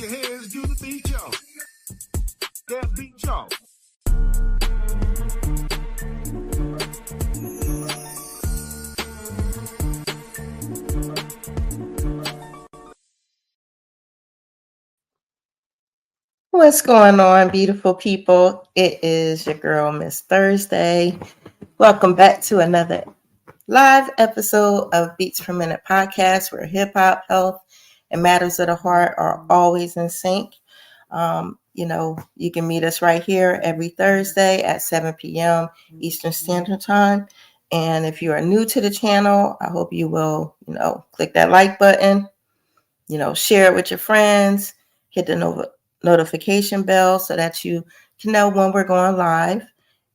your hands, do the beat, y'all. That beat, y'all. What's going on, beautiful people? It is your girl, Miss Thursday. Welcome back to another live episode of Beats Per Minute podcast, where hip hop, health, and matters of the heart are always in sync. You can meet us right here every Thursday at 7 p.m. Eastern Standard Time. And if you are new to the channel, I hope you will, click that like button, share it with your friends, hit the notification bell so that you can know when we're going live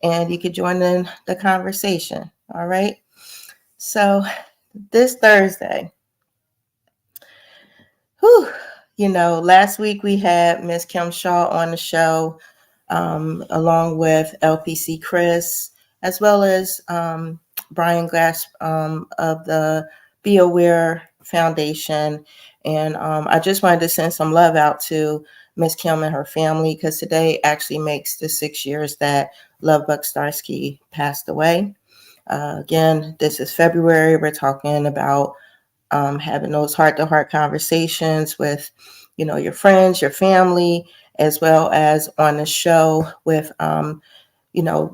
and you can join in the conversation. All right. So this Thursday, last week we had Miss Kim Shaw on the show, along with LPC Chris, as well as Brian Glass of the Be Aware Foundation. And I just wanted to send some love out to Miss Kim and her family, because today actually makes the 6 years that Love Buck Starsky passed away. Again, this is February. We're talking about having those heart-to-heart conversations with, your friends, your family, as well as on the show with,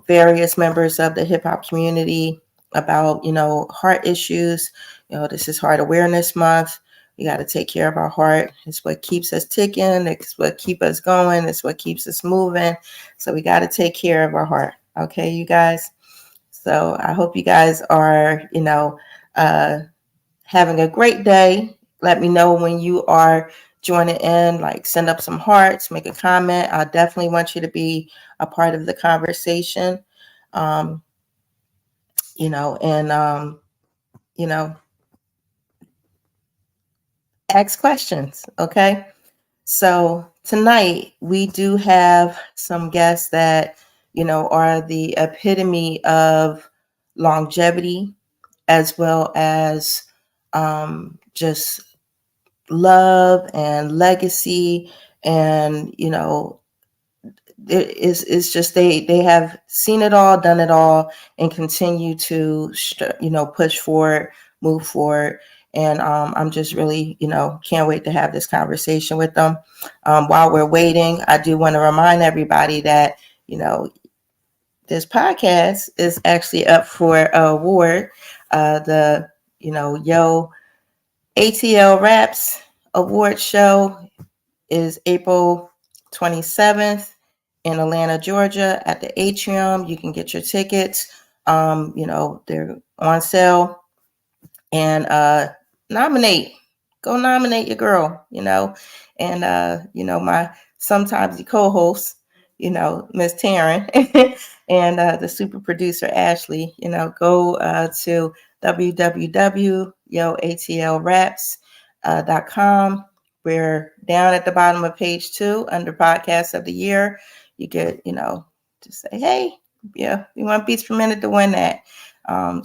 various members of the hip-hop community about, heart issues. This is Heart Awareness Month. We got to take care of our heart. It's what keeps us ticking. It's what keeps us going. It's what keeps us moving. So we got to take care of our heart. Okay, you guys? So I hope you guys are, having a great day. Let me know when you are joining in, like send up some hearts, make a comment. I definitely want you to be a part of the conversation. Um, and ask questions. Okay. So tonight we do have some guests that, are the epitome of longevity, as well as just love and legacy. And it's just they have seen it all, done it all, and continue to push forward, move forward. And I'm just really can't wait to have this conversation with them. While we're waiting, I do want to remind everybody that this podcast is actually up for an award. The Yo ATL Raps Award Show is April 27th in Atlanta, Georgia at the Atrium. You can get your tickets. They're on sale. And nominate. Go nominate your girl, And my sometimes the co-host, Miss Taryn, and the super producer Ashley, go to www.yoatlraps.com. We're down at the bottom of page 2 under podcast of the year. You get, just say, hey, yeah, we want Beats Per Minute to win that. And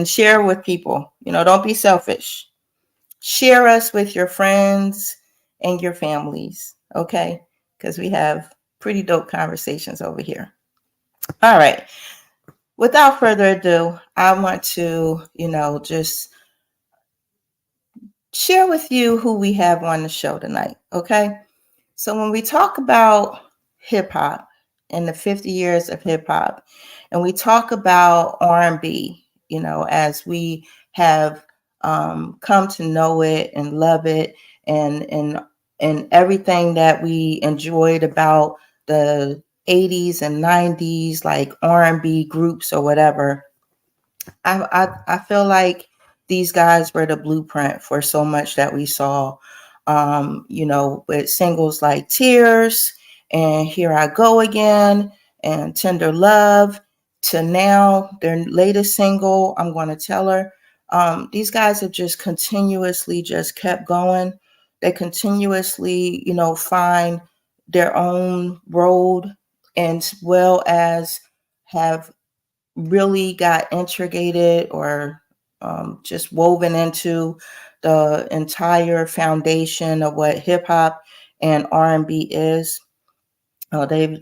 share with people. Don't be selfish. Share us with your friends and your families, okay? Because we have pretty dope conversations over here. All right. Without further ado, I want to, just share with you who we have on the show tonight, okay? So when we talk about hip hop and the 50 years of hip hop, and we talk about R&B, as we have come to know it and love it, and everything that we enjoyed about the 80s and 90s, like R&B groups or whatever, I feel like these guys were the blueprint for so much that we saw, with singles like Tears and Here I Go Again and Tender Love, to now their latest single, I'm Gonna Tell Her. These guys have just continuously just kept going. They continuously, find their own road, as well as have really got integrated or just woven into the entire foundation of what hip hop and R&B is. They've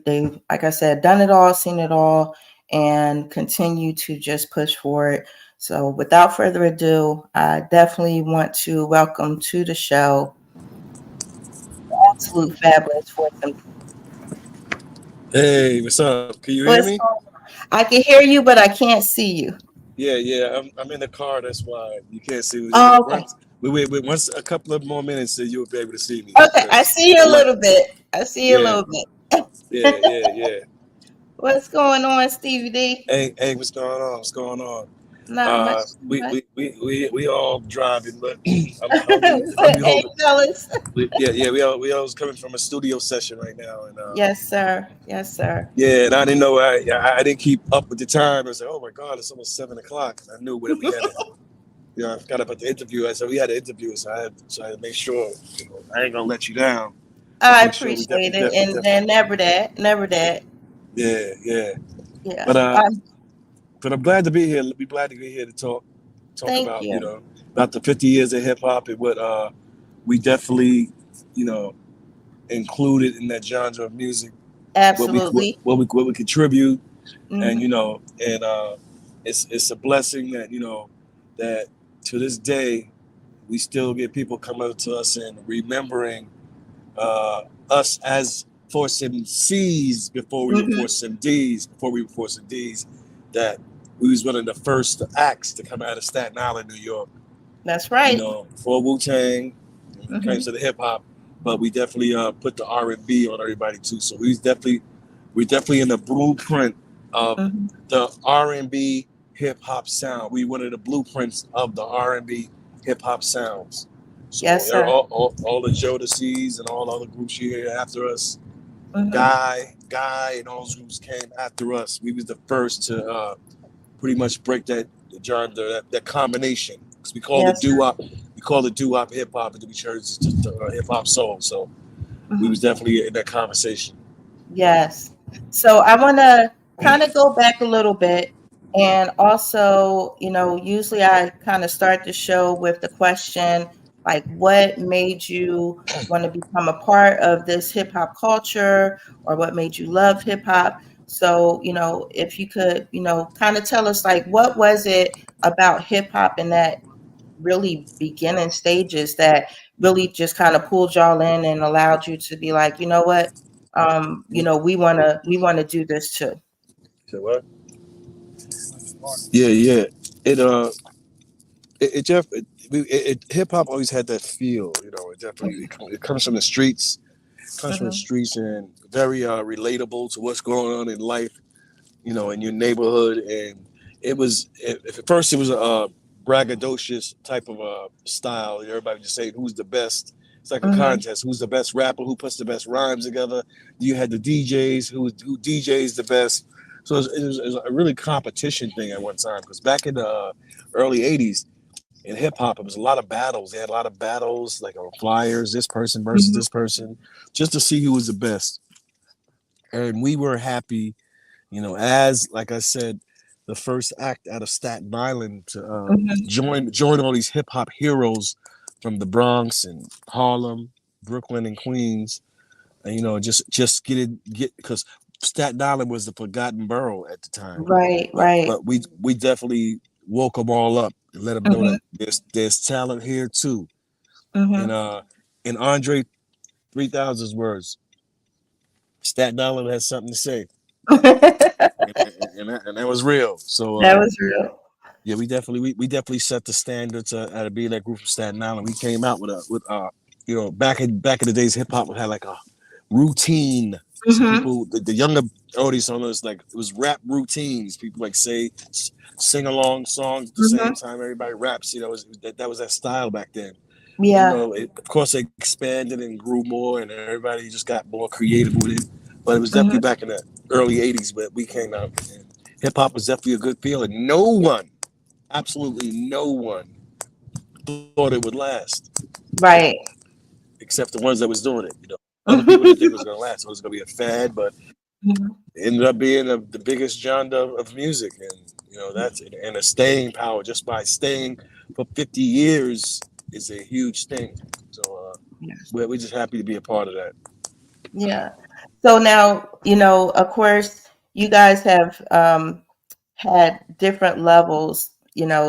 like I said, done it all, seen it all, and continue to just push forward. So without further ado, I definitely want to welcome to the show absolute fabulous Force MDs. Hey, what's up? Can you hear me? What's going on? I can hear you, but I can't see you. Yeah. I'm in the car. That's why you can't see me. Oh, okay. Once a couple of more minutes, so you'll be able to see me. Okay, I Because see you the a light. little bit. I see you a Yeah, little bit. yeah. What's going on, Stevie D? Hey, what's going on? What's going on? Not much, not We much. we, we we we all driving, but I'm Hey, holding. fellas. Yeah. We all was coming from a studio session right now, and Yes, sir. Yes, sir. yeah, and I didn't know I didn't keep up with the time. I was like, oh my God, it's almost 7 o'clock. I knew that we had it. I forgot about the interview. I said we had an interview, so I had to make sure. I ain't gonna let you down. Let's I make sure we appreciate it, and definitely. never that, never that. Yeah. Yeah. But I'm glad to be here. Be glad to be here to talk Thank about you. about the 50 years of hip hop and what we definitely you know included in that genre of music. Absolutely. What we contribute, and Hmm. it's a blessing that that to this day we still get people coming up to us and remembering us as Force MCs Hmm. before we were Force MDs, that we was one of the first acts to come out of Staten Island, New York. That's right. Before Wu Tang, when it came Hmm. to the hip hop, but we definitely put the R&B on everybody too. So we're definitely in the blueprint of Hmm. the R&B hip hop sound. We one of the blueprints of the R&B hip hop sounds. So Yes, sir. all the Jodeci's and all the other groups you hear after us, Hmm. Guy, and all those groups came after us. We was the first to pretty much break that genre, that combination. Because Yes, sir. we called it doo wop hip hop, and then we changed it to hip hop soul. So we was Hmm. definitely in that conversation. Yes. So I want to kind of go back a little bit. And also, usually I kind of start the show with the question, like, what made you want to become a part of this hip hop culture, or what made you love hip hop? So, if you could, kind of tell us, like, what was it about hip hop in that really beginning stages that really just kind of pulled y'all in and allowed you to be like, you know what, we want to do this too. So what? Yeah. It it Jeff hip hop always had that feel. It definitely it comes from the streets. Comes from the Hmm. streets and very relatable to what's going on in life, in your neighborhood. And at first it was a braggadocious type of style. Everybody just saying who's the best. It's like a Hmm. contest. Who's the best rapper? Who puts the best rhymes together? You had the DJs who DJs the best. So it was a really competition thing at one time, because back in the early '80s in hip hop, it was a lot of battles. They had a lot of battles like on flyers. This person versus Hmm. this person, just to see who was the best. And we were happy, as like I said, the first act out of Staten Island to Hmm. join all these hip hop heroes from the Bronx and Harlem, Brooklyn and Queens, and just get because Staten Island was the forgotten borough at the time, Right, but right. we definitely woke them all up and let them know Hmm. that there's talent here too. And Hmm. in Andre 3000's words, Staten Island has something to say, and that was real. So That was real. yeah, we definitely set the standards out of being that group from Staten Island. We came out with back in the days, hip hop had like a routine. So Hmm. people, the younger audience on us, like it was rap routines. People like sing along songs at the same Hmm. time. Everybody raps. That was that style back then. Yeah. Of course, it expanded and grew more, and everybody just got more creative with it. But it was definitely Hmm. back in the early '80s where we came out. And hip hop was definitely a good feeling. No one, absolutely no one, thought it would last, Right. except the ones that was doing it. Other people didn't think it was going to last. It was going to be a fad, but Hmm. it ended up being the biggest genre of music, and that's and a staying power just by staying for 50 years. is a huge thing. So Yeah. we're just happy to be a part of that. Yeah. So now, of course, you guys have had different levels,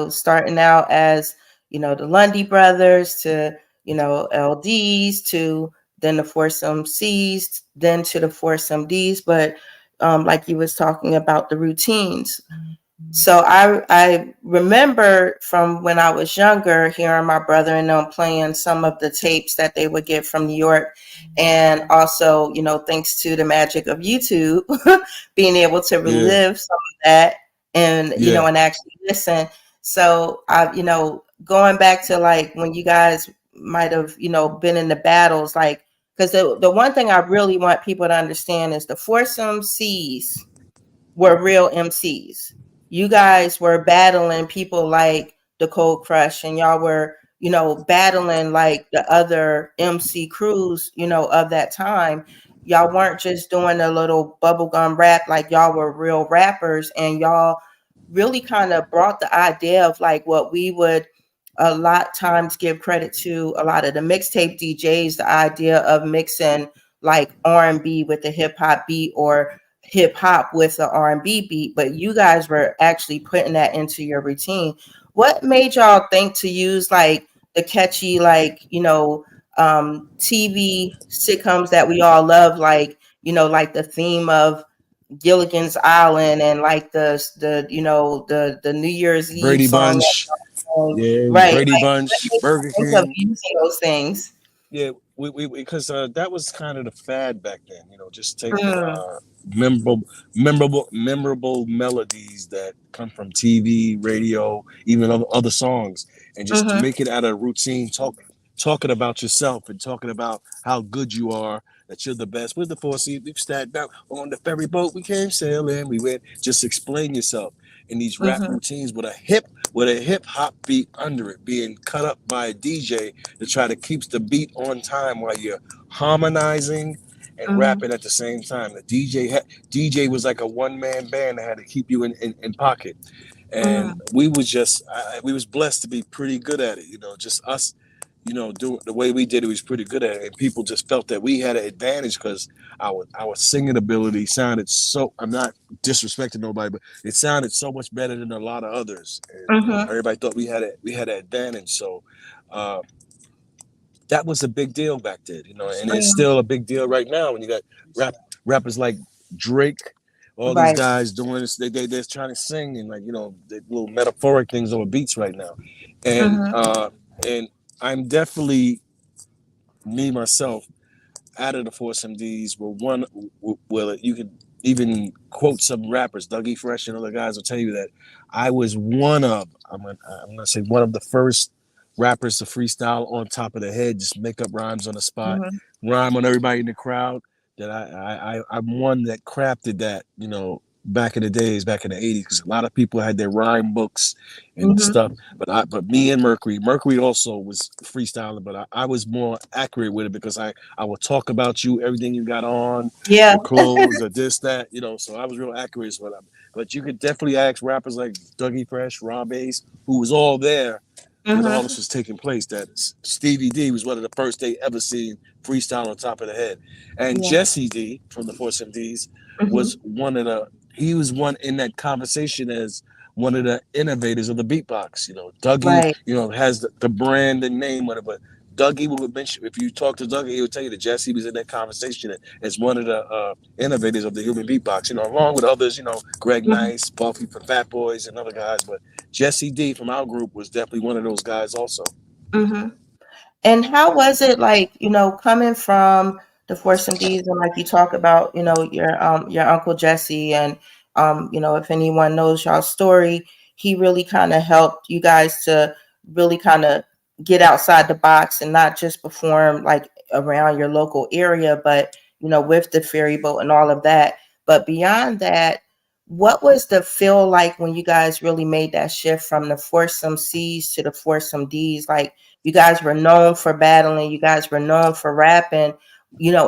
starting out as, the Lundy brothers to, LDs to then the foursome Cs, then to the foursome Ds. But like you was talking about the routines. So I remember from when I was younger hearing my brother and them playing some of the tapes that they would get from New York, and also, thanks to the magic of YouTube, being able to Yeah, relive some of that, and yeah. and actually listen. So I, going back to like when you guys might have, been in the battles, like, because the one thing I really want people to understand is the foursome C's were real MCs. You guys were battling people like the Cold Crush, and y'all were, battling like the other MC crews, of that time. Y'all weren't just doing a little bubblegum rap, like y'all were real rappers, and y'all really kind of brought the idea of like what we would a lot times give credit to a lot of the mixtape DJs, the idea of mixing like R&B with the hip hop beat, or hip hop with the R&B beat, but you guys were actually putting that into your routine. What made y'all think to use like the catchy, like, TV sitcoms that we all love, like, like the theme of Gilligan's Island, and like the New Year's Eve Brady song, Bunch. Yeah, right? Brady Like, what Bunch, made Burger you think of King. using those things? Yeah, we because that was kind of the fad back then. Just taking Mm, memorable melodies that come from TV, radio, even other songs, and just mm-hmm, make it out of routine. Talking about yourself and talking about how good you are. That you're the best. With the four seat, we've sat down on the ferry boat. We came sailing. We went. Just explain yourself in these rap mm-hmm, routines with a hip hop beat under it, being cut up by a DJ to try to keep the beat on time while you're harmonizing and mm-hmm, rapping at the same time. The DJ was like a one man band that had to keep you in pocket, mm-hmm, and we was blessed to be pretty good at it. Just us. Doing the way we did it was pretty good at it, and people just felt that we had an advantage because our singing ability sounded so. I'm not disrespecting nobody, but it sounded so much better than a lot of others, and mm-hmm, everybody thought we had an advantage. So uh, that was a big deal back then, and it's mm-hmm. still a big deal right now when you got rappers like Drake, all these Right. guys doing this. They're trying to sing and like the little metaphoric things over beats right now, and Mm-hmm. and I'm definitely me myself out of the Force MDs were one. Well, you could even quote some rappers, Dougie Fresh and other guys will tell you that I was one of. I'm gonna say one of the first rappers to freestyle on top of the head, just make up rhymes on the spot, Mm-hmm. rhyme on everybody in the crowd. That I'm one that crafted that. Back in the days, back in the '80s, because a lot of people had their rhyme books and Mm-hmm. stuff. But me and Mercury also was freestyling, but I was more accurate with it because I will talk about you, everything you got on, Yeah. your clothes, or this, that, So I was real accurate with it. But you could definitely ask rappers like Dougie Fresh, Rob Ace, who was all there when all Mm-hmm. this was taking place. That Stevie D was one of the first they ever seen freestyle on top of the head, and Yeah. Jesse D from the Force MDs Mm-hmm. was one of the. He was one in that conversation as one of the innovators of the beatbox. Dougie, Right. has the brand and name on it, but Dougie would mention, if you talk to Dougie, he would tell you that Jesse was in that conversation as one of the innovators of the human beatbox. Along with others, Greg Mm-hmm. Nice, Buffy from Fat Boys, and other guys. But Jesse D from our group was definitely one of those guys also. Mm-hmm. And how was it like, coming from the Force MDs, and like you talk about, your Uncle Jesse, and if anyone knows y'all's story, he really kind of helped you guys to really kind of get outside the box and not just perform like around your local area, but with the ferry boat and all of that. But beyond that, what was the feel like when you guys really made that shift from the foursome C's to the foursome D's? Like, you guys were known for battling, you guys were known for rapping,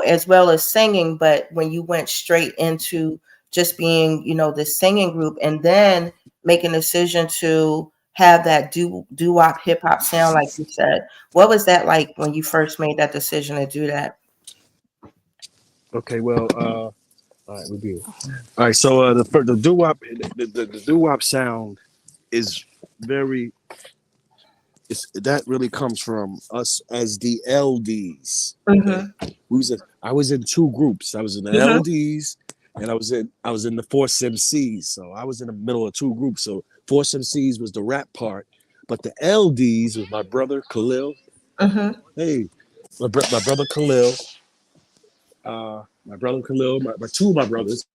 as well as singing. But when you went straight into just being, the singing group, and then make a decision to have that doo-wop hip hop sound, like you said. What was that like when you first made that decision to do that? Okay, well, all right, we do. All right, so the doo wop, the doo wop sound is very. That really comes from us as the LDs. Okay, Mm-hmm. I was in two groups. I was in the Mm-hmm. LDs, and I was in the Force MCs. So I was in the middle of two groups. So Force MCs was the rap part, but the LDs was my brother Khalil. Mm-hmm. Hey, my brother Khalil, my two of my brothers.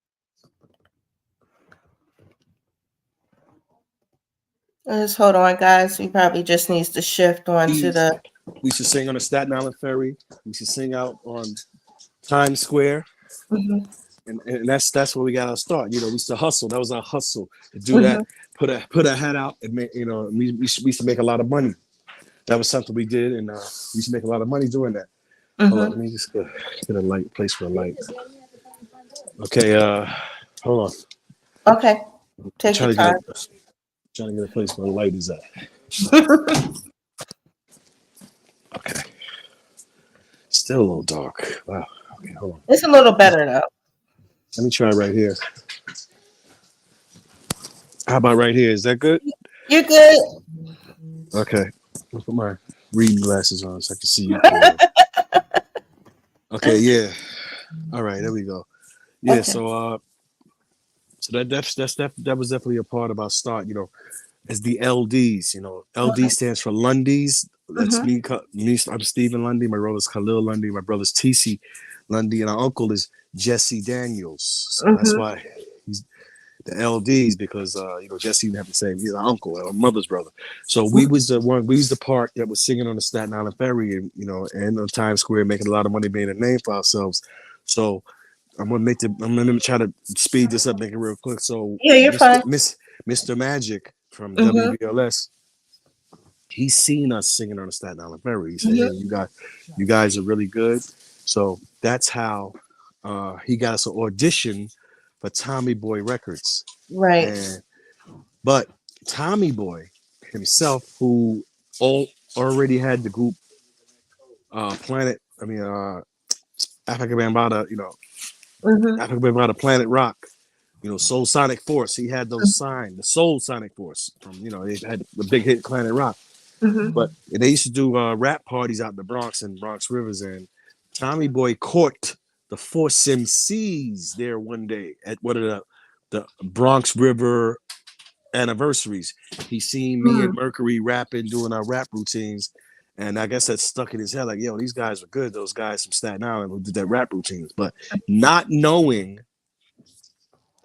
Just hold on, guys. We probably just needs to shift on to We the. used to sing on the Staten Island Ferry. We used to sing out on Times Square. Mm-hmm. And that's where we got our start. You know, we used to hustle. That was our hustle to do Mm-hmm. that. Put a hat out and make, we used to make a lot of money. That was something we did, and we used to make a lot of money doing that. Hold on, Mm-hmm. let me just get a light place for a light. Okay, hold on. Okay, I'm take your trying to get time. a place where the light is at. Okay, still a little dark. Wow. Okay, hold on. It's a little better though. Let me try right here. How about right here? Is that good? You're good. Okay. I'll put my reading glasses on so I can see you clearly. Okay, yeah. All right, there we go. Yeah, Okay. so that was definitely a part of our start, as the LDs, LD Okay. stands for Lundy's. That's Mm-hmm. me. I'm Stephen Lundy. My brother's Khalil Lundy. My brother's TC Lundy, and our uncle is Jesse Daniels. So that's Mm-hmm. why he's the LDs, because Jesse didn't have the same. He's our uncle, our mother's brother. So we was the part that was singing on the Staten Island Ferry, and on Times Square, making a lot of money, made a name for ourselves. So I'm gonna try to speed this up, make it real quick. So Yeah, you're fine. Mr. Magic from Mm-hmm. WBLS, he's seen us singing on the Staten Island Ferry. He said, "Hey, Mm-hmm. you guys are really good." So that's how he got us an audition for Tommy Boy Records. Right. And but Tommy Boy himself, who already had the group Planet, Africa Bambaataa, Mm-hmm. Africa Bambaataa, Planet Rock, Soul Sonic Force. He had those signed, the Soul Sonic Force from, they had the big hit Planet Rock. Mm-hmm. But they used to do rap parties out in the Bronx and Bronx Rivers, and Tommy Boy caught the Force MCs there one day at one of the Bronx River anniversaries. He seen me and Mercury rapping, doing our rap routines. And I guess that stuck in his head, like, yo, these guys were good. Those guys from Staten Island who did that rap routines. But not knowing,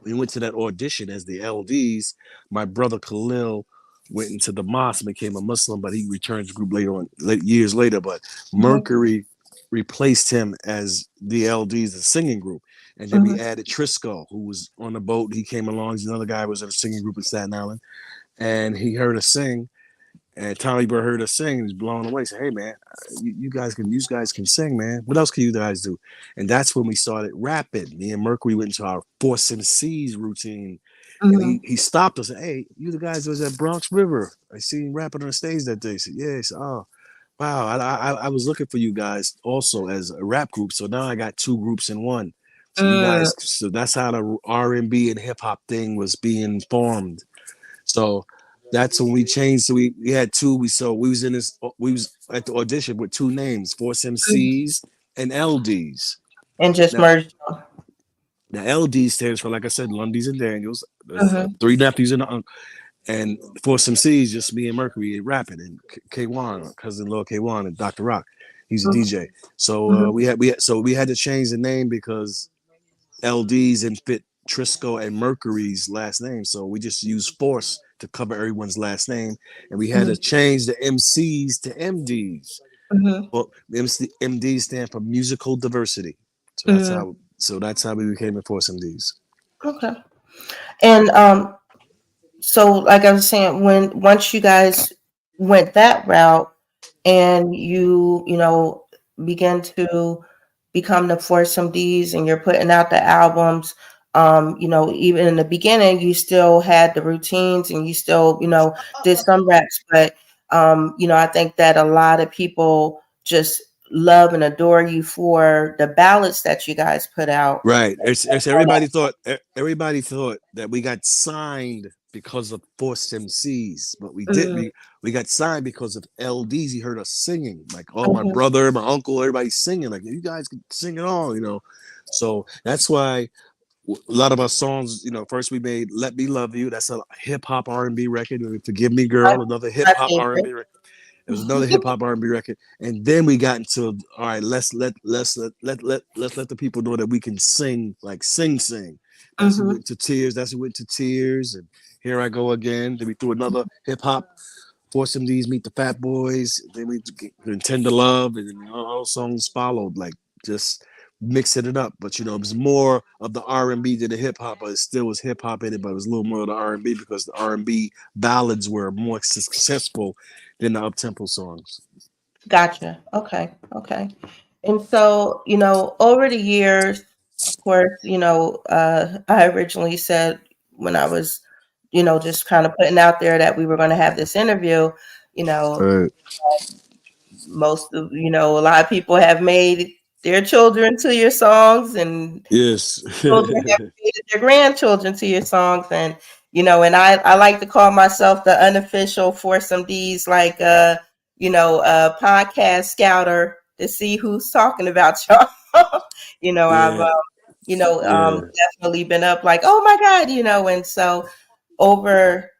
we went to that audition as the LDs. My brother Khalil went into the mosque and became a Muslim, but he returned to the group years later. But Mm-hmm. Mercury replaced him as the LDs, the singing group. And then we Mm-hmm. added Trisco, who was on the boat. He came along. He's another guy who was in a singing group in Staten Island. And he heard us sing. And Tommy Burr heard us sing and was blown away. Said, "Hey man, you guys can sing, man. What else can you guys do?" And that's when we started rapping. Me and Mercury went into our Force MCs routine, and Mm-hmm. he stopped us and said, "Hey, you the guys that was at Bronx River? I seen you rapping on the stage that day." I said, "Yeah." He said, "Oh, wow, I was looking for you guys also as a rap group. So now I got two groups in one. So you Mm. guys, so that's how the R&B and hip hop thing was being formed." So that's when we changed. So we had two. We was in this. We was at the audition with two names: Force MCs and LDs. And just Now merged. the LD stands for, like I said, Lundy's and Daniels. There's Mm-hmm. three nephews and an uncle. And Force MCs, just me and Mercury rapping, and K1, cousin Lil K1, and Dr. Rock. He's a DJ. So Mm-hmm. we had to change the name because LDs and fit Trisco and Mercury's last name. So we just used Force to cover everyone's last name. And we had to change the MCs to MDs. Mm-hmm. Well, MDs stand for musical diversity. Mm-hmm. So that's how we became the Force MDs. Okay. And so like I was saying, once you guys went that route and you began to become the Force MDs and you're putting out the albums, Even in the beginning, you still had the routines and you still, did some reps, but I think that a lot of people just love and adore you for the ballads that you guys put out. Right. It's everybody thought that we got signed because of Force MCs, but we didn't. Mm, We got signed because of LDs. He heard us singing, like all my mhm. brother, my uncle, everybody singing, like you guys can sing it all. So that's why a lot of our songs, first we made "Let Me Love You." That's a hip hop R&B record. "Forgive Me, My, Girl," another hip my hop favorite. R&B record. It was another hip hop R&B record, and then we got into all right. Let's let the people know that we can sing, like sing. That's who Hmm. went to tears. That's who went to tears, and here I go again. Then we threw another hip hop. Force MDs meet the Fat Boys. Then we intend to love, and then all those songs followed. Like just mixing it up, but it was more of the R&B than the hip hop, but it still was hip hop in it, but it was a little more of the R&B because the R&B ballads were more successful than the up tempo songs. Gotcha. Okay. Okay. And so, over the years, of course, I originally said when I was, just kind of putting out there that we were going to have this interview, you know, Right. most of, a lot of people have made their children to your songs, and Yes. children have created their grandchildren to your songs. And and I like to call myself the unofficial Force MDs, like podcast scouter to see who's talking about y'all. I've Yeah. Yeah. definitely been up like, oh my God, and so over,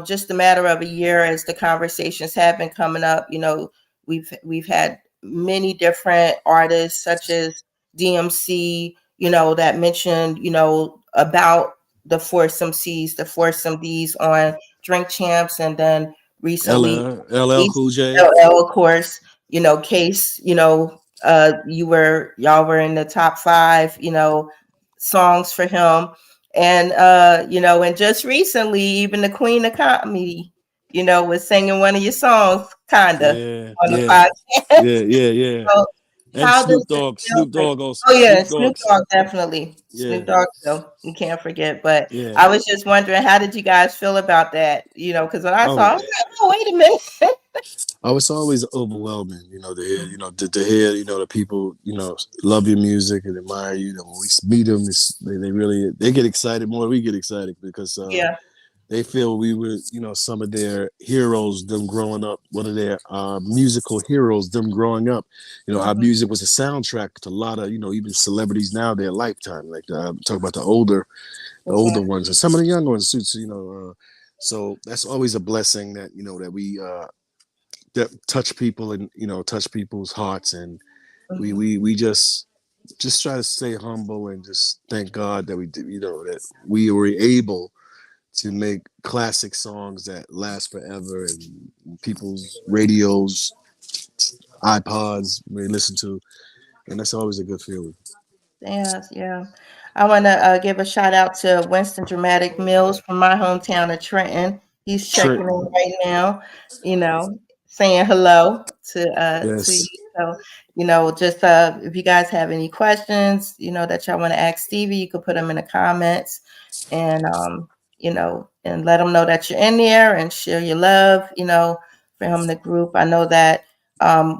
just a matter of a year, as the conversations have been coming up, we've had many different artists such as DMC, that mentioned, about the Force Ds on Drink Champs, and then recently LL Case, Cool J. LL, of course, Case, y'all were in the top five, songs for him. And and just recently, even the Queen of Comedy, was singing one of your songs, kinda, Yeah. on the Yeah. podcast. Yeah. Yeah. Yeah. So And how does Snoop it Dogg. feel Snoop like, Dogg also. oh yeah, Snoop Snoop Dogg's. Dogg, definitely. Yeah. Snoop Dogg, though, you can't forget. But Yeah. I was just wondering, how did you guys feel about that? Because when I saw, Oh, I was like, oh, wait a minute. oh, it's always overwhelming, to hear, to hear, the people, love your music and admire you. When we meet them, they really they get excited more than we get excited because Yeah. they feel we were, some of their heroes, them growing up, one of their musical heroes, them growing up. Our Mhm. music was a soundtrack to a lot of, even celebrities now, their lifetime. Like talk about the older Exactly. ones and some of the younger ones too. So that's always a blessing that that we that touch people and touch people's hearts, and we Mhm. we we just try to stay humble and just thank God that we did, that we were able to make classic songs that last forever and people's radios, iPods we listen to, and that's always a good feeling. Yes, yeah. I want to give a shout out to Winston Dramatic Mills from my hometown of Trenton. He's checking Trent, in right now, you know, saying hello to you. yes, So, just if you guys have any questions, that y'all want to ask Stevie, you could put them in the comments, and and let him know that you're in there, and share your love, for him, the group. I know that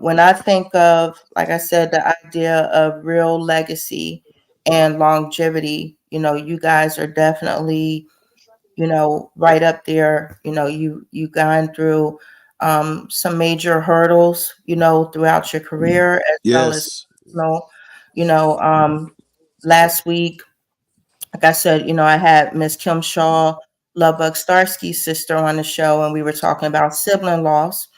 when I think of, like I said, the idea of real legacy and longevity, you guys are definitely, right up there. You gone through some major hurdles, throughout your career, as well as, yes, you know, you know, um, last week, like I said, I had Miss Kim Shaw, Lovebug Starsky's sister, on the show, and we were talking about sibling loss.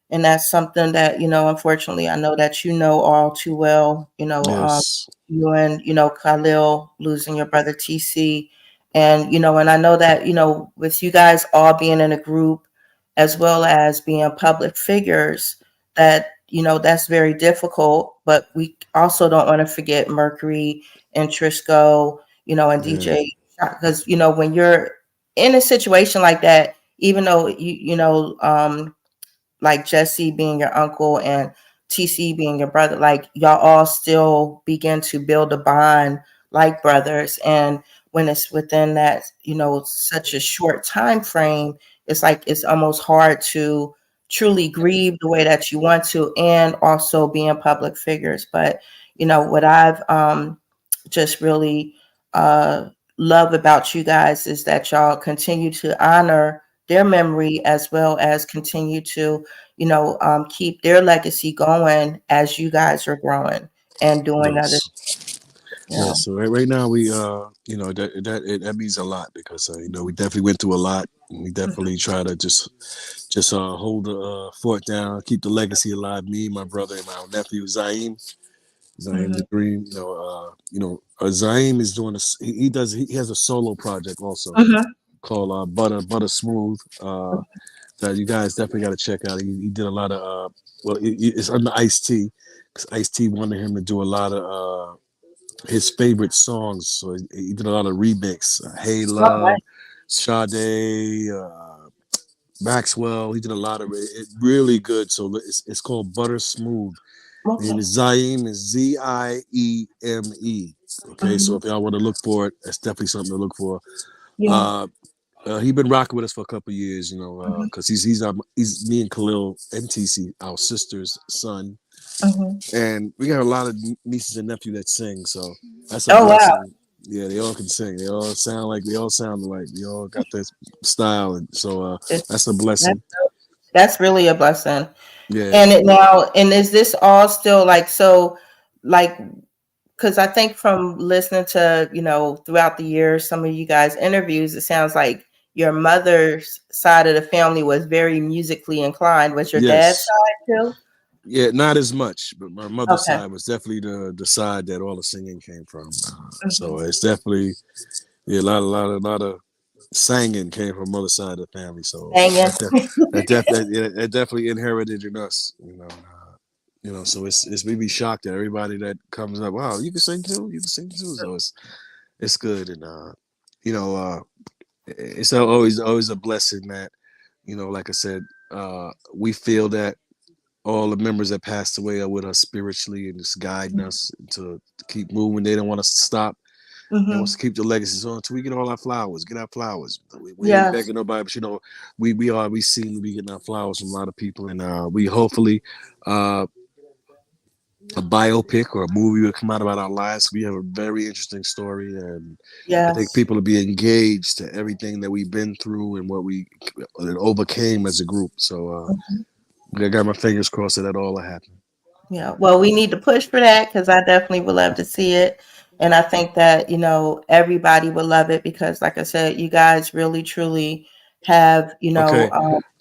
And that's something that, unfortunately, I know that all too well. yes, You and Khalil losing your brother TC, and and I know that with you guys all being in a group, as well as being public figures, that that's very difficult. But we also don't want to forget Mercury and Trisco, and yeah, DJ, because when you're in a situation like that, even though like Jesse being your uncle and TC being your brother, like y'all all still begin to build a bond like brothers. And when it's within that, such a short time frame, it's like it's almost hard to truly grieve the way that you want to and also be in public figures. But what I've just really uh, love about you guys is that y'all continue to honor their memory as well as continue to, keep their legacy going as you guys are growing and doing other. Yes. Yeah. Yeah, so right now we that means a lot because we definitely went through a lot. And we definitely try to just hold the fort down, keep the legacy alive. Me, my brother, and my nephew Zieme, Zieme Mm-hmm. the Dream. Zieme is doing he has a solo project also Mm-hmm. called Butter Smooth. That you guys definitely got to check out. He did a lot of it's under Ice T because Ice T wanted him to do a lot of his favorite songs. So he did a lot of remix. Hey Okay. Love, Sade, Maxwell. He did a lot of it. Really good. So it's called Butter Smooth. And Okay. Zieme is Zieme. Okay, so Mm-hmm. if y'all want to look for it, that's definitely something to look for. Yeah. Uh, he been rocking with us for a couple of years, Mm-hmm. because he's me and Khalil MTC, our sister's son, Mm-hmm. and we got a lot of nieces and nephews that sing, so that's a Oh wow. blessing. Yeah, they all can sing. They all sound alike. They all got that style, and so It's, that's a that's blessing. that's really a blessing. Yeah. And is this all still like so, like, because I think from listening to, throughout the years, some of you guys' interviews, it sounds like your mother's side of the family was very musically inclined. Was your dad's Yes. side too? Yeah, not as much, but my mother's Okay. side was definitely the side that all the singing came from. So Hmm. it's definitely a lot of singing came from mother's side of the family. So Hanging. that definitely inherited in us. So it's we be shocked at everybody that comes up. Wow, you can sing too. You can sing too. So it's good and you know it's always a blessing that like I said we feel that all the members that passed away are with us spiritually and just guiding us to keep moving. They don't want us to stop. They want us Hmm. to keep the legacies on until we get all our flowers. Get our flowers. We ain't Yes. begging nobody, but we seem to be getting our flowers from a lot of people, and we hopefully uh, a biopic or a movie will come out about our lives. We have a very interesting story, and I think Yes. people will be engaged to everything that we've been through and what we overcame as a group. So Mhm. I got my fingers crossed that all will happen. Yeah. Well, we need to push for that because I definitely would love to see it. And I think that, everybody would love it because, like I said, you guys really, truly have, Okay.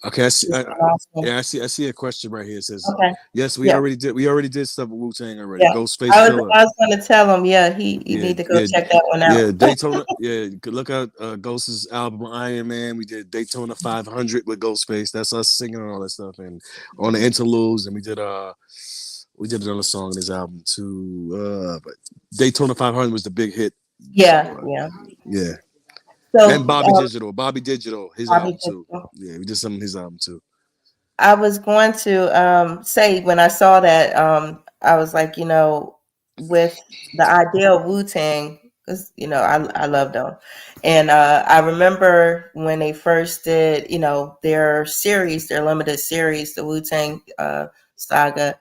Okay, just an awesome. yeah, I see a question right here. It says, Okay. "Yes, Yeah. we already did stuff with Wu Tang already. Yeah. Ghostface I was Killer, I was going to tell him, yeah, you yeah, need to go yeah, check that one out. yeah, Daytona, yeah. You could look out Ghost's album Iron Man. We did Daytona 500 with Ghostface. That's us singing and all that stuff, and on the interludes, and we did another song in his album too. But Daytona 500 was the big hit. So Yeah. Yeah. yeah, and So, Bobby Digital, his Bobby album too. Digital. Yeah, we did some of his album too. I was going to say when I saw that, I was like, with the idea of Wu Tang, because I love them, and I remember when they first did, their limited series, the Wu Tang saga.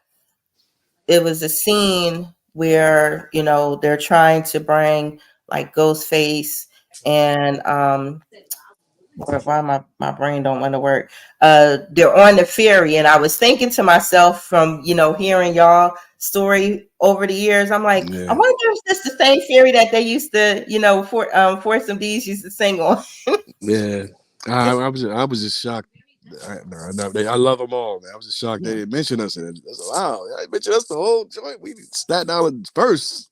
It was a scene where they're trying to bring like Ghostface and why my brain don't want to work. They're on the ferry, and I was thinking to myself from hearing y'all story over the years. I'm like, I Yeah. wonder if it's the same ferry that they used to, for Force MDs used to sing on. Yeah, I was just shocked. I love them all, man. I was just shocked they Yeah, didn't mention us. And I said, wow, I mentioned us the whole joint. We Staten Island first.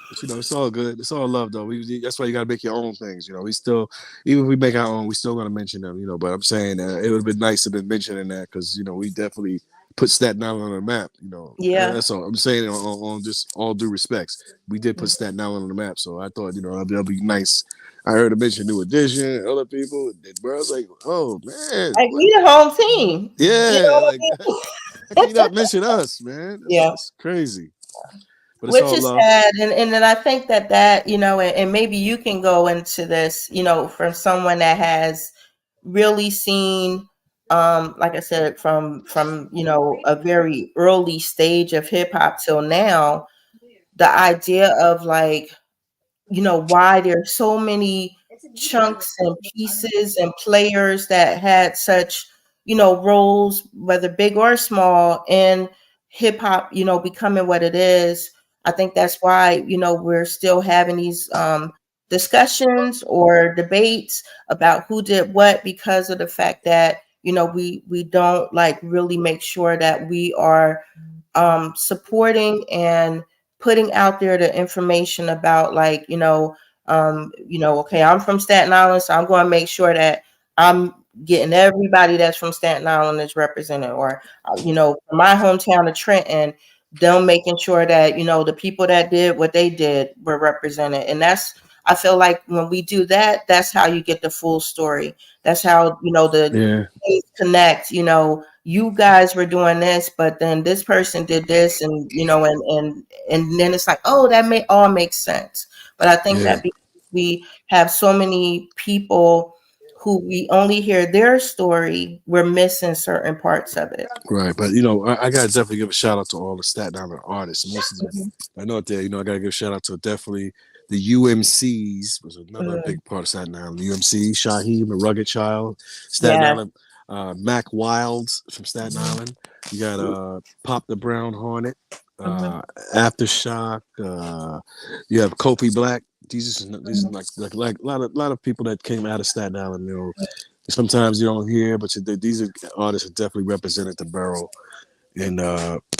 But it's all good. It's all love, though. That's why you gotta make your own things. We still, even if we make our own, we still gonna mention them. But I'm saying it would have been nice to have been mentioning that because we definitely put Staten Island on the map. yeah, That's all I'm saying. On just all due respects, we did put Staten Island on the map. So I thought that'd be nice. I heard a mention New Edition, other people. Bro, I was like, oh man, like we the home team. You know yeah, what like I mean? how can you not mention us, man? Yeah. That's crazy. But it's Which all is love. sad, and then I think that and maybe you can go into this, from someone that has really seen, like I said, from a very early stage of hip hop till now, the idea of like, why there's so many chunks and pieces and players that had such, roles, whether big or small, in hip hop, becoming what it is. I think that's why, we're still having these discussions or debates about who did what, because of the fact that, we don't like really make sure that we are supporting and putting out there the information about, like, okay, I'm from Staten Island, so I'm going to make sure that I'm getting everybody that's from Staten Island is represented, or from my hometown of Trenton, them making sure that the people that did what they did were represented. And that's, I feel like when we do that, that's how you get the full story. That's how the Yeah, connect. You guys were doing this, but then this person did this, and and then it's like, oh, that may all make sense. But I think yeah. that because we have so many people who we only hear their story, we're missing certain parts of it. Right, but I gotta definitely give a shout out to all the Staten Island artists. Most of them, Mhm. I know it there. I gotta give a shout out to definitely the UMCs was another Mhm. big part of Staten Island. The UMC, Shaheem, the Rugged Child, Staten Yeah. Island, Mac Wilds from Staten Mhm. Island. You got Pop the Brown Hornet, Mhm. uh, Aftershock. You have Kopi Black. These are Mhm. like a lot of people that came out of Staten Island. Sometimes you don't hear, but these are artists that definitely represented the borough. And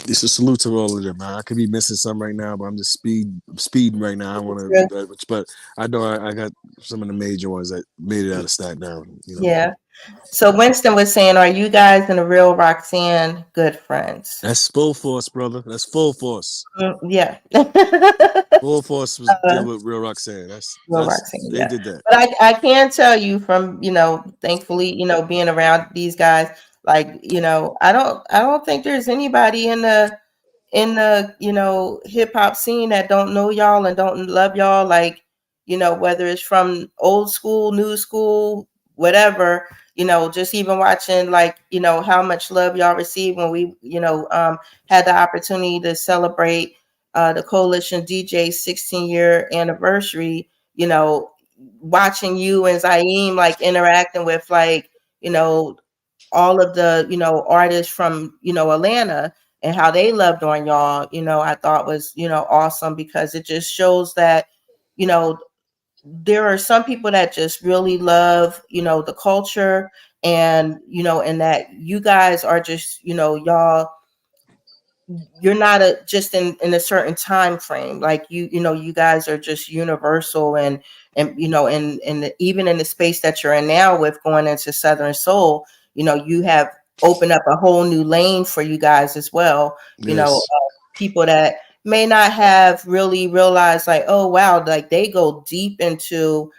it's a salute to all of them, man. I could be missing some right now, but I'm just speeding right now. I want to, Yeah. but I know I got some of the major ones that made it out of Staten Island. Yeah. So Winston was saying, are you guys and the real Roxanne good friends? That's full force, brother. That's full force. Yeah. Full force was uh, deal with real Roxanne. real That's Roxanne, they yeah. did that. But I can tell you from, thankfully, being around these guys, like, I don't think there's anybody in the hip hop scene that don't know y'all and don't love y'all, like, whether it's from old school, new school, whatever, just even watching, like, how much love y'all received when we had the opportunity to celebrate the Coalition DJ 16-year anniversary, watching you and Zieme like interacting with, like, you know all of the artists from Atlanta, and how they loved on y'all, I thought was awesome, because it just shows that you know there are some people that just really love the culture, and that you guys are just y'all, you're not just in a certain time frame, like you guys are just universal, and even in the space that you're in now with going into Southern Soul, you have opened up a whole new lane for you guys as well. Yes. People that may not have really realized, like, oh wow, like they go deep into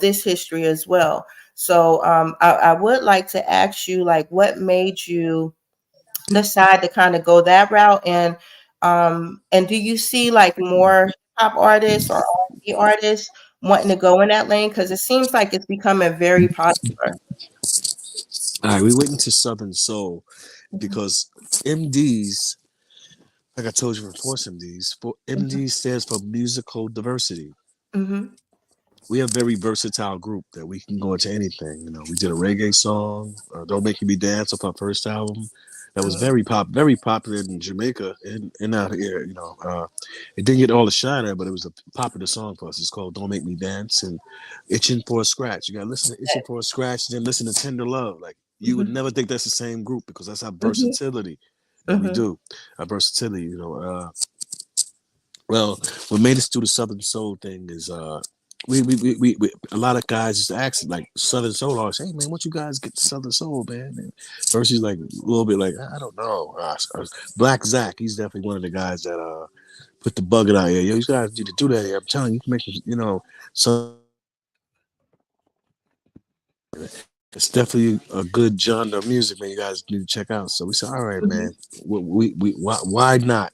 this history as well. So I would like to ask you, like, what made you decide to kind of go that route, and do you see like more hip hop artists or R&B artists wanting to go in that lane, because it seems like it's becoming very popular. All right, we went into Southern Soul Mhm. because MDs, like I told you from Force MDs, for Mhm. MD stands for musical diversity. Mhm. We have a very versatile group that we can go into anything. We did a reggae song, "Don't Make Me Dance" off our first album. That was Mhm. very popular in Jamaica and out here. It didn't get all the shine out, but it was a popular song for us. It's called "Don't Make Me Dance" and "Itching for a Scratch." You got to listen to "Itching for a Scratch," then listen to "Tender Love." Like you would Mhm. never think that's the same group because that's our Mhm. versatility that we Mhm. do. Our versatility. Well, what made us do the Southern Soul thing is we a lot of guys just ask like Southern Soul artists, hey man, what you guys get to Southern Soul, man? And first he's like a little bit like, I don't know. Black Zach, he's definitely one of the guys that put the bug out here. Yo, you guys need to do that here. I'm telling you, you can make Southern it's definitely a good genre of music, man. You guys need to check out. So we said, all right, man, why not?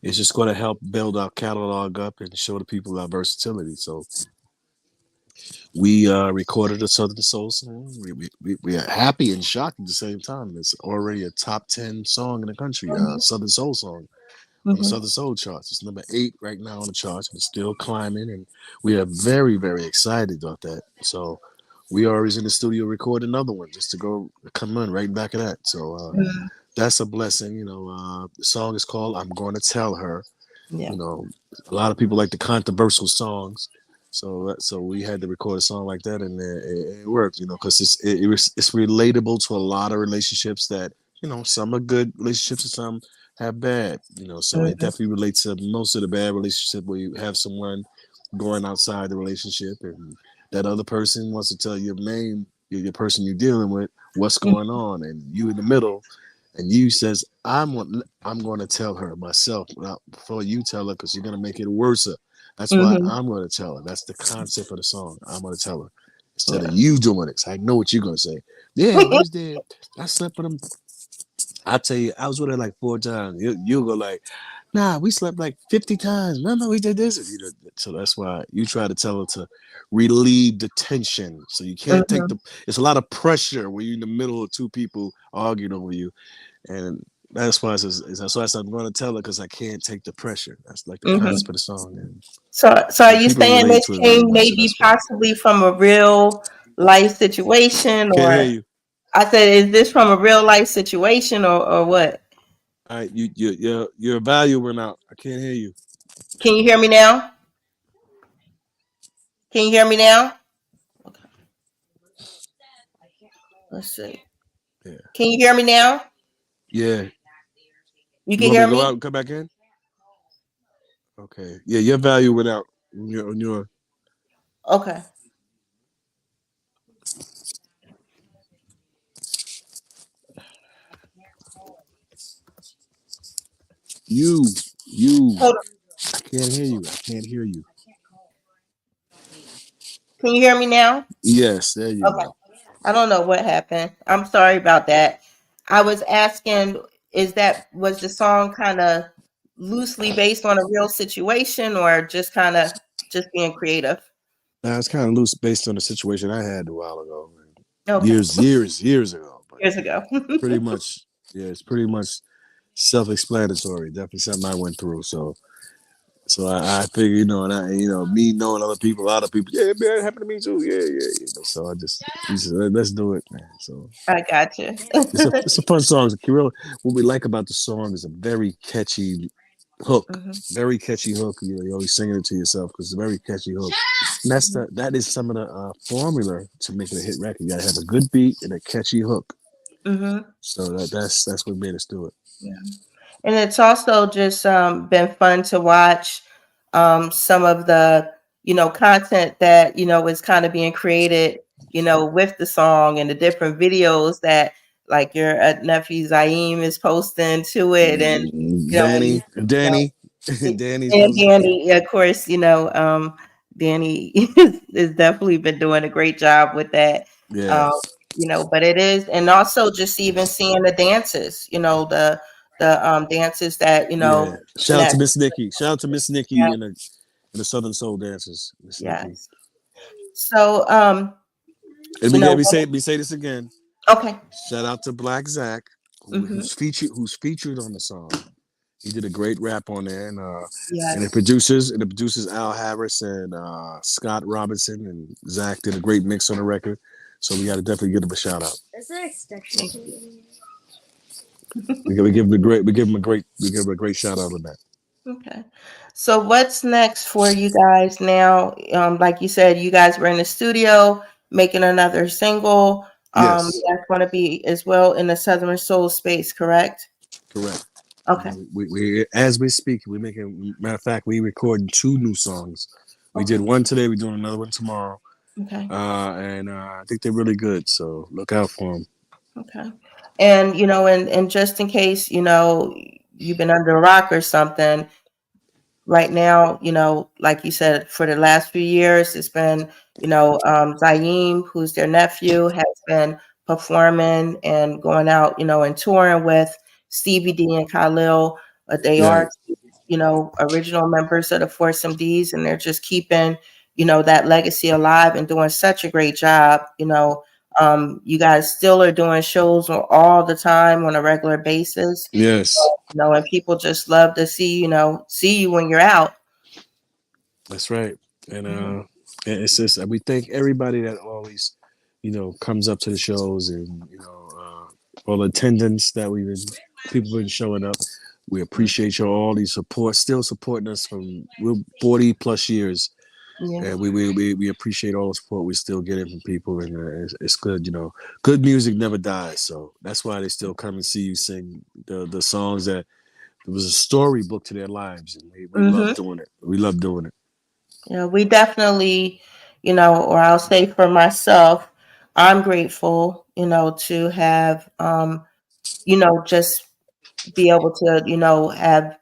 it's just going to help build our catalog up and show the people our versatility. So we recorded a Southern Soul song. We are happy and shocked at the same time. It's already a top 10 song in the country, Mhm. Southern Soul song on the Mhm. Southern Soul charts. It's number 8 right now on the charts, and it's still climbing. And we are very, very excited about that. So we are always in the studio recording another one just to go come in right back of that. So Mhm. that's a blessing. The song is called "I'm Going to Tell Her." Yeah. You know, a lot of people like the controversial songs. So we had to record a song like that, and it worked. Because it's relatable to a lot of relationships that some are good relationships and some have bad. So it Mhm. definitely relates to most of the bad relationship where you have someone going outside the relationship, and that other person wants to tell your main your person you're dealing with what's going on, and you in the middle, and you says I'm going to tell her myself before you tell her because you're going to make it worse. That's why Mhm. I'm going to tell her. That's the concept of the song. I'm going to tell her instead of Yeah. you doing it. I know what you're going to say. Yeah, we was there. I slept with him. I tell you, I was with her like 4 times. You'll go like, nah, we slept like 50 times. No, we did this. So that's why you try to tell her to relieve the tension. So you can't take Mhm. it's a lot of pressure when you're in the middle of two people arguing over you. And that's why that's why I said I'm going to tell her because I can't take the pressure. That's like the concept Mhm. of the song. And So are you people saying relate this to it very came much. So maybe that's why. possibly from a real life situation, Can't hear or you. I said, is this from a real life situation, or what? All right, your value went out. I can't hear you. Can you hear me now? Can you hear me now? Okay, let's see. Yeah. Can you hear me now? Yeah. You You can want me hear to go out me? and come back in? Okay. Yeah, your value went out on your Okay. you you. Hold on. I can't hear you. I can't hear you. Can you hear me now? Yes, there you Okay. go. I don't know what happened. I'm sorry about that. I was asking, was the song kind of loosely based on a real situation, or just kind of just being creative? Now it's kind of loose based on the situation I had a while ago, Okay. years ago. But Years ago. pretty much, yeah, it's pretty much self-explanatory. Definitely something I went through. So I figure, and me knowing other people, a lot of people, yeah, man, it happened to me too. Yeah. So we said, let's do it, man. So I got you. it's a fun song. Kirill, what we like about the song is a very catchy hook, Mhm. very catchy hook. You're always singing it to yourself because it's a very catchy hook. And that is some of the formula to making a hit record. You gotta have a good beat and a catchy hook. Mhm. So that's what made us do it. Yeah. And it's also just been fun to watch some of the content that is kind of being created with the song, and the different videos that like your nephew Zieme is posting to it, and when you Danny, know, Danny's and posted. Danny, of course, Danny has definitely been doing a great job with that. Yeah, Um, but it is, and also just even seeing the dances, the dances that yeah. in Shout out to that. Miss Nikki. Shout out to Miss Nikki Yeah, and the Southern Soul dancers. Miss Nikki. yes. So And you know, we say this again. okay. Shout out to Black Zach, Hmm. who's featured on the song. He did a great rap on there, and Yes. the producers Al Harris and Scott Robinson, and Zach did a great mix on the record. So we got to definitely give him a shout out. Thank you. We give him a great shout out on that. Okay. So what's next for you guys now? Like you said, you guys were in the studio making another single. Yes, That's going to be as well in the Southern Soul space, correct? correct. Okay. We as we speak, we making matter of fact, we recording 2 new songs. We did Okay. one today. We're doing another one tomorrow, Okay. and I think they're really good. So look out for them. Okay. And and just in case you've been under a rock or something, right now, like you said, for the last few years, it's been, Zaim, who's their nephew, has been performing and going out, and touring with Stevie D and Khalil. But they Yeah, are. original members of the Force MDs, and they're just keeping, that legacy alive and doing such a great job. You guys still are doing shows all the time on a regular basis. Yes, And people just love to see you when you're out. that's right. And Mhm. it's just we thank everybody that always, comes up to the shows and all the attendance that people been showing up. We appreciate your all these support, still supporting us from we're 40 plus years. Yeah. And we appreciate all the support we're still getting from people, and it's good. Good music never dies, so that's why they still come and see you sing the songs that there was a storybook to their lives, and we love Hmm. doing it. We love doing it. We definitely, or I'll say for myself, I'm grateful, to have, just be able to, have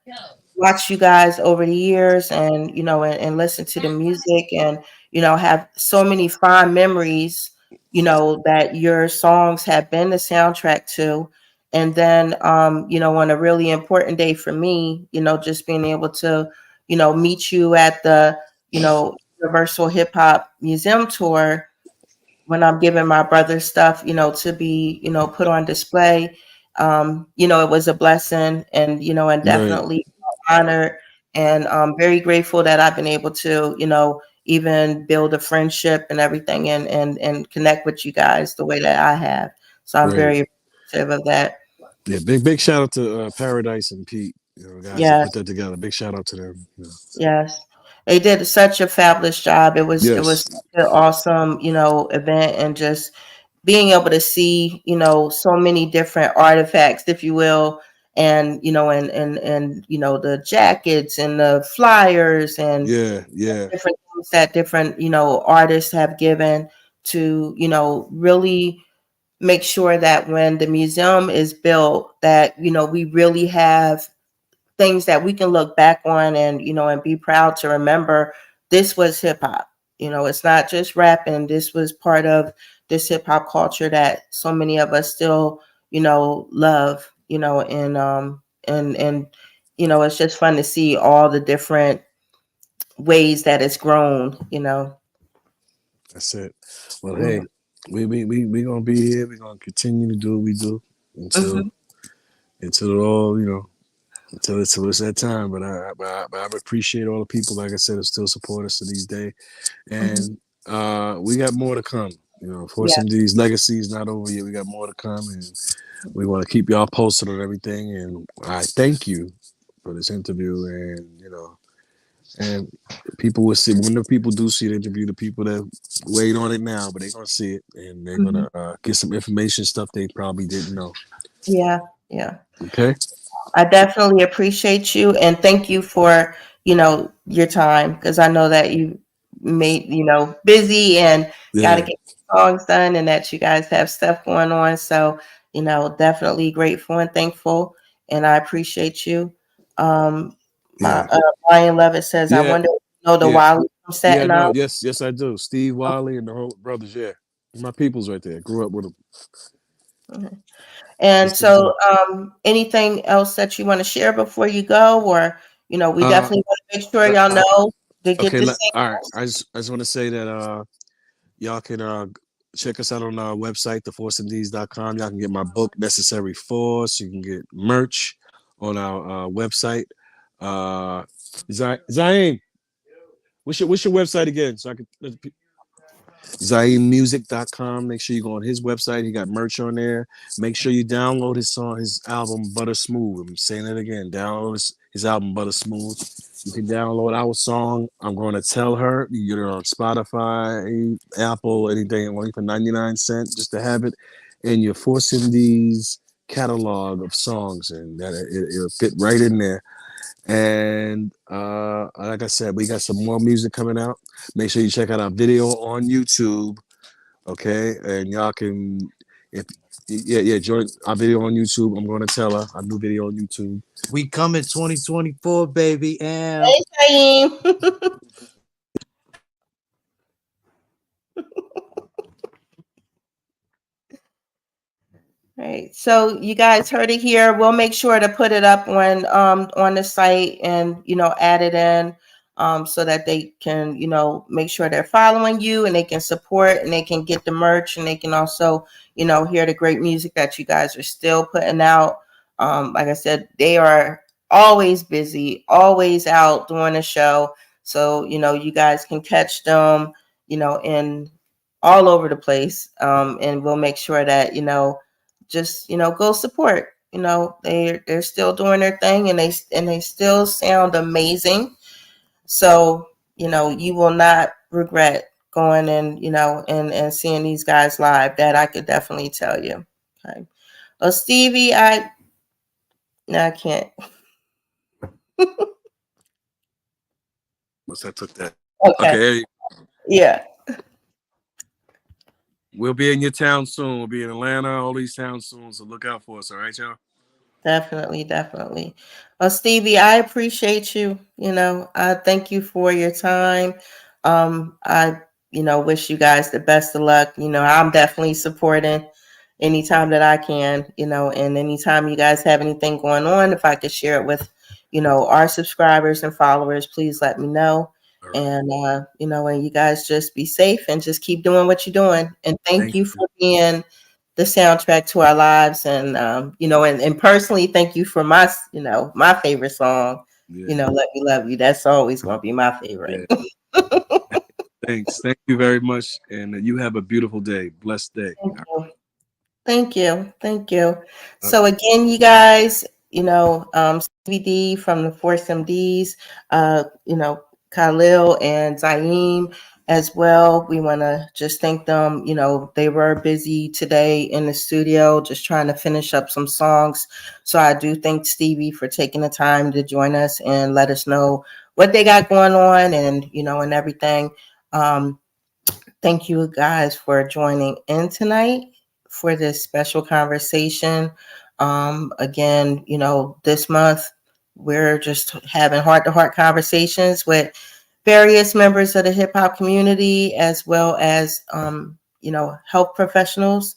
watched you guys over the years, and and listen to the music, and have so many fond memories, that your songs have been the soundtrack to. And then on a really important day for me, just being able to meet you at the Universal Hip Hop Museum tour, when I'm giving my brother stuff, to be, put on display. It was a blessing, and, and Right, definitely honored, and very grateful that I've been able to, even build a friendship and everything, and connect with you guys the way that I have. So I'm right. very appreciative of that. Yeah, big shout out to Paradise and Pete, guys that Yes, put that together. Big shout out to them. yes. They did such a fabulous job. It was Yes, such an awesome, event, and just being able to see, so many different artifacts, if you will, and the jackets and the flyers, and yeah, yeah, different things that different, artists have given to, really make sure that when the museum is built, that, we really have things that we can look back on, and and be proud to remember this was hip hop. It's not just rapping. This was part of this hip hop culture that so many of us still love. And it's just fun to see all the different ways that it's grown. that's it. Well, Yeah. hey, we gonna be here. We gonna continue to do what we do until Hmm. until it all until it's that time. But I appreciate all the people, like I said, that still support us to these days. Hmm. And we got more to come. Force Yeah. MD's legacy is not over yet. We got more to come, and we want to keep y'all posted on everything. And I thank you for this interview. And and people will see when the people do see the interview. The people that wait on it now, but they're gonna see it, and they're Hmm. gonna get some information, stuff they probably didn't know. Yeah. Yeah. Okay. I definitely appreciate you, and thank you for, your time, because I know that you made, busy, and got to Yeah. get songs done, and that you guys have stuff going on. So, definitely grateful and thankful, and I appreciate you. Um, my Yeah. Brian Levitt says, I Yeah. wonder if you know the Yeah. Wiley from Yeah. Staten No. Island. Yes. I do. Steve Wiley and the whole brothers. Yeah. My people's right there. Grew up with them. Mhm. And It's the thing. so, anything else that you want to share before you go, or we Uh, definitely want to make sure uh, y'all uh, know to get okay. this thing. All right. I just want to say that y'all can check us out on our website, theforcemds.com. Y'all can get my book, Necessary Force. You can get merch on our website. Uh, Zieme, what's your website again? So I can ZaimMusic.com. Make sure you go on his website. He got merch on there. Make sure you download his album Butter Smooth. I'm saying it again. Download his album Butter Smooth. You can download our song, I'm Going to Tell Her. You get it on Spotify, Apple, anything, only for 99 cents, just to have it in your Force MDs catalog of songs. And that it'll fit right in there. And like I said, we got some more music coming out. Make sure you check out our video on YouTube, okay? And y'all can, if yeah, join our video on YouTube. I'm Going to Tell Her. Our new video on YouTube. We come in 2024, baby. And Hey, Shaim. Right. So you guys heard it here. We'll make sure to put it up on the site and add it in so that they can make sure they're following you and they can support and they can get the merch and they can also hear the great music that you guys are still putting out. Like I said, they are always busy, always out doing a show. So you guys can catch them in all over the place. And we'll make sure that just go support. They're still doing their thing and they still sound amazing. So you will not regret going and and seeing these guys live. That I could definitely tell you. Okay. Well, Stevie, I can't. Once I took that. Okay. Okay, Yeah. we'll be in your town soon. We'll be in Atlanta, all these towns soon. So look out for us. All right, y'all. Definitely, definitely. Well, Stevie, I appreciate you. I thank you for your time. I, wish you guys the best of luck. I'm definitely supporting anytime that I can, and anytime you guys have anything going on, if I could share it with, our subscribers and followers, please let me know. All right. And, and you guys just be safe and just keep doing what you're doing. And thank Thank you you. for being the soundtrack to our lives. And, and personally, thank you for my favorite song, Yeah. Let Me Love You. That's always going to be my favorite. Yeah. Thanks. Thank you very much. And you have a beautiful day. Blessed day. Thank you. Thank you. Thank you. Uh, So again, you guys, Stevie D from the Force MDs, Khalil and Zieme as well. We want to just thank them. They were busy today in the studio, just trying to finish up some songs. So I do thank Stevie for taking the time to join us and let us know what they got going on and everything. Um, Thank you guys for joining in tonight for this special conversation. Again, this month we're just having heart to heart conversations with various members of the hip hop community as well as, health professionals,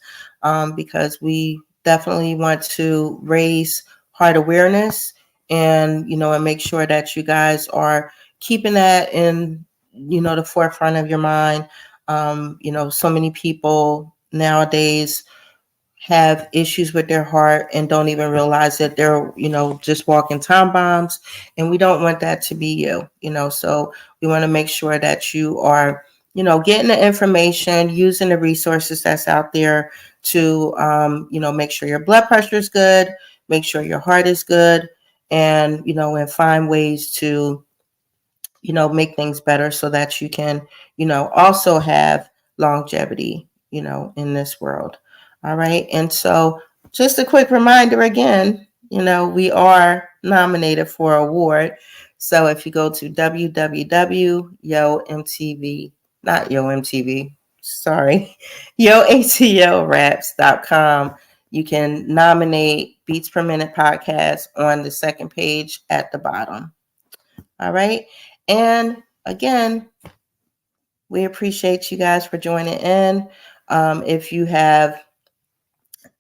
because we definitely want to raise heart awareness and make sure that you guys are keeping that in, the forefront of your mind. So many people nowadays have issues with their heart and don't even realize that they're, just walking time bombs. And we don't want that to be you. So we want to make sure that you are, getting the information, using the resources that's out there to, make sure your blood pressure is good, make sure your heart is good, and find ways to make things better so that you can, also have longevity, in this world. All right. And so just a quick reminder again, we are nominated for an award. So if you go to www.YoMTV, not YoMTV, sorry, YoATLRaps.com, you can nominate Beats Per Minute podcast on the second page at the bottom. All right. And again, we appreciate you guys for joining in. If you have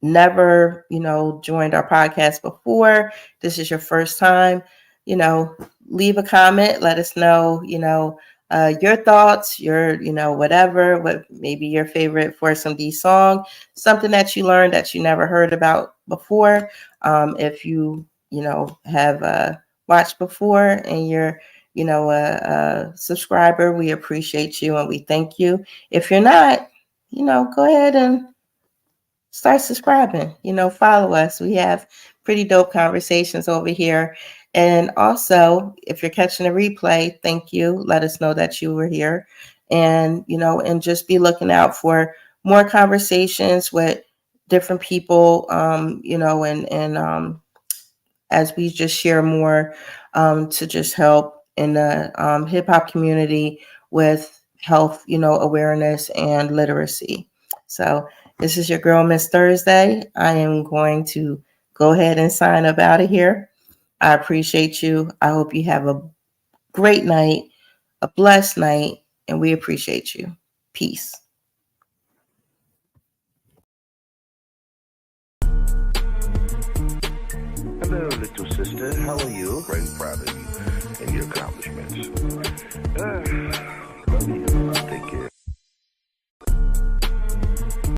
never, joined our podcast before, this is your first time, leave a comment, let us know, your thoughts, your, whatever, what maybe your favorite Force MD song, something that you learned that you never heard about before. If you, have watched before and you're, a subscriber, we appreciate you and we thank you. If you're not, go ahead and start subscribing, follow us. We have pretty dope conversations over here. And also, if you're catching a replay, thank you. Let us know that you were here. And, and just be looking out for more conversations with different people, and as we just share more to just help in the hip hop community with health, awareness and literacy. So this is your girl, Miss Thurzday. I am going to go ahead and sign up out of here. I appreciate you. I hope you have a great night, a blessed night, and we appreciate you. Peace. little sister. How are you? Very proud of you and your accomplishments. Love you. Take care.